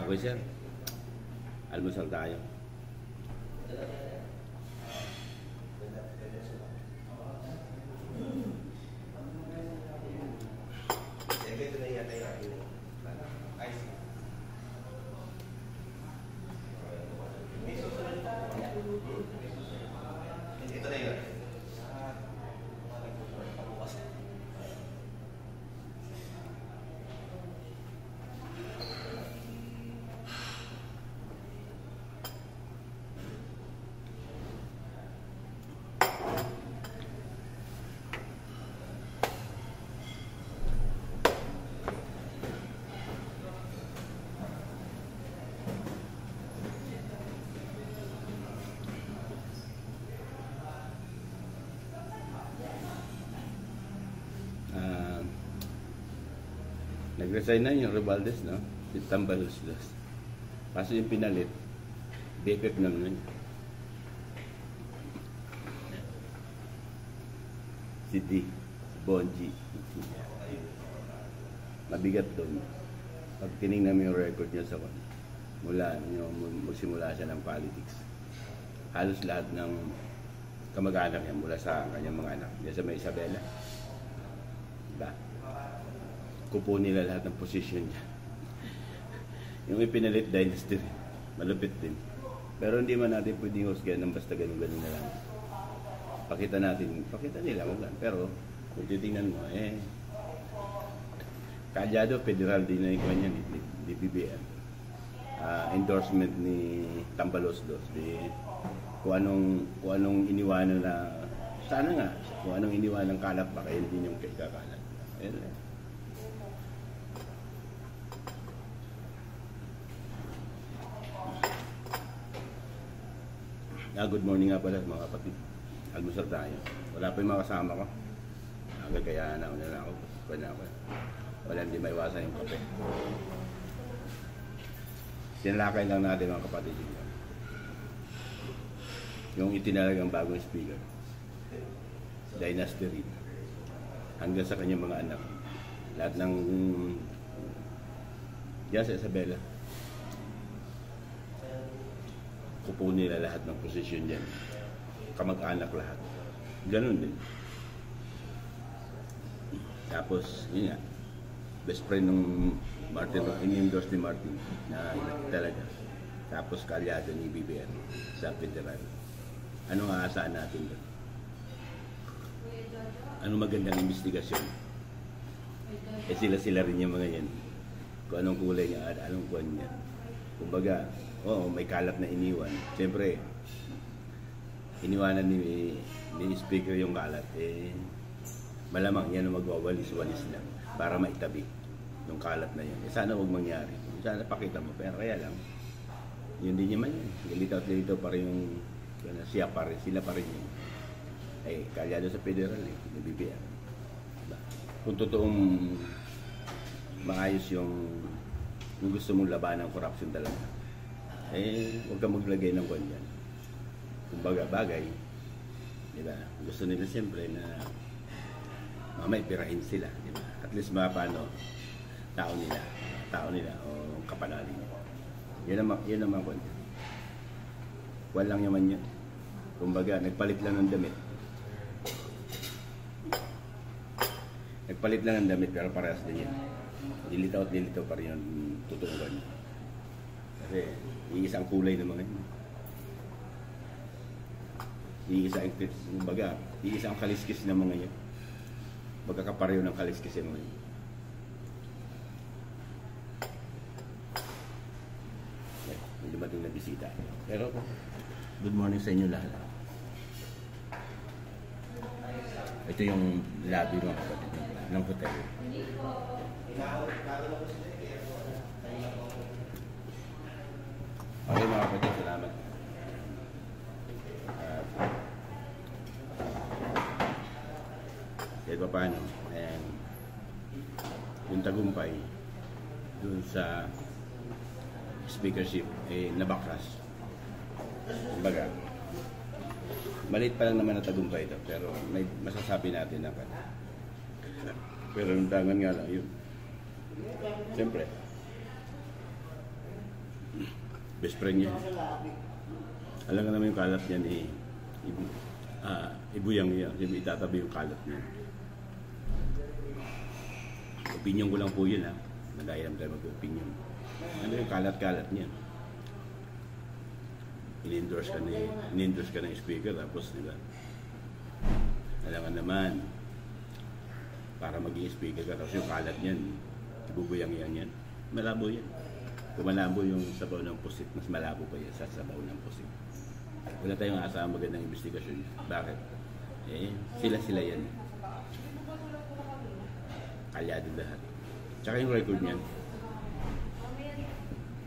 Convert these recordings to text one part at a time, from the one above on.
Okay, sir. Almusal tayo. Nag-resign na yung Romualdez, no? Si Tambalos. Kaso yung pinalit, BFF naman. Si D, Bonji. Mabigat doon. Pag tinignan mo yung record niya sa mula, magsimula siya ng politics. Halos lahat ng kamag-anak niya mula sa kanyang mga anak. Diyan sa may Isabela. Diba? Kupo nila lahat ng posisyon niya. Yung ipinalit dynasty rin. Malupit din. Pero hindi man natin pwedeng husgahan ng basta ganun-ganun na lang. Pakita nila maglan. Pero kung titingnan mo, kalyado, federal din na yung kanya ni BBM. Endorsement ni Tambalos dos. Kung anong iniwanan na, sana nga, kung anong iniwanan ng kalat, baka yun din yung kakalat. Good morning nga pala mga kapatid. Almusal tayo. Wala pa yung mga kasama ko. Kaya nauna na ako. Wala hindi maiwasan yung kape. Sinalakay lang natin mga kapatid. Yung itinalagang bagong speaker. Dynasty rin. Hanggang sa kanyang mga anak. Lahat ng yan sa Isabela. Kupo nila lahat ng posisyon dyan. Kamag-anak lahat. Ganun din. Tapos, yun nga. Best friend ng Martin, in-endorse ni Martin na talaga. Tapos, kalyado ni BBM sa federal. Anong aasahan natin doon? Anong magandang investigasyon? Sila rin yung mga yan. Kung anong kulay niya, anong kuwan niya. Kumbaga, may kalat na iniwan. Siyempre, iniwanan ni speaker yung kalat. Malamang yan ang magwawalis-walis lang para maitabi yung kalat na yun. Sana huwag mangyari. Sana pakita mo. Pero kaya lang, yun din naman yun. Lilitaw pa rin yung sila pa rin yun. Kalyado sa federal BBM. Kung totoong maayos yung gusto mong labanan ng corruption talaga, huwag kang maglagay ng kwan yan. Kumbaga, bagay, diba? Gusto nila siyempre na mamay pirahin sila, diba? At least paano tao nila o kapanali nila. Yun naman kwan yan. Kwan lang naman yun. Kumbaga, nagpalit lang ng damit. Nagpalit lang ng damit pero parehas din yan. Dilitaw pa rin yung tutungan. Kasi iisang kulay ng mga yun. Iisang kaliskis ng mga yun. Magkakapareho ng kaliskis ng mga yun. May dumating na bisita. Pero good morning sa inyo lahat. Ito yung lobby mga kapatid ng hotel. Okay mga kapatid, salamat. Kahit pa paano, yung tagumpay dun sa speakership nabaklas. Kumbaga, maliit pa lang naman na tagumpay ito, pero may masasabi natin na pero nung tangan nga lang yun. Siyempre, Best friend niya. Alam nga naman yung kalat niya ni ibuyang niya. Kasi itatabi yung kalat niya. Opinion ko lang po yun ha. Madaya naman tayo mag-opinion. Ano yung kalat-kalat niya? In-endorse ka ng speaker tapos diba? Alam nga naman para maging speaker ka tapos yung kalat niyan ibubuyang yan. Malabo yan. Kung malabo yung sabaw ng pusit, mas malabo pa yan sa sabaw ng pusit. Wala tayong asahan magandang investigasyon. Bakit? Sila yan. Kalyado lahat. Tsaka yung record niyan,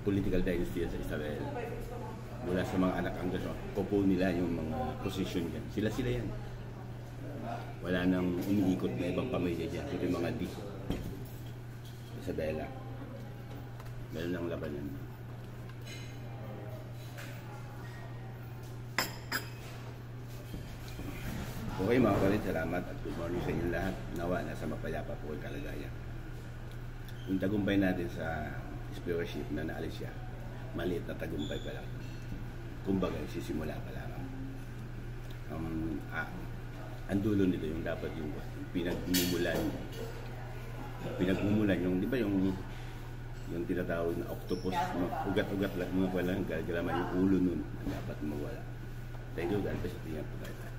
political dynasty sa Israel. Mula sa mga anak ang gaso, kupo nila yung mga position yan. Sila yan. Wala nang umiikot na ibang pamilya dyan. Ito yung mga D. Isabela. Meron ng labanan. Okay mga kapalit, salamat at good morning sa inyong lahat. Nawa, nasa mapayapa po ang kalagayan. Yung tagumpay natin sa exploration na naalis siya, maliit na tagumpay pa lang. Kumbaga, sisimula pa lang. Ang dulo nito yung dapat yung pinagmumulan yung, di ba yung tinatawag na octopus, ugat-ugat lang mga palang, galaman yung ulo nun, dapat mawala. Thank you, God bless. Tingnan po tayo.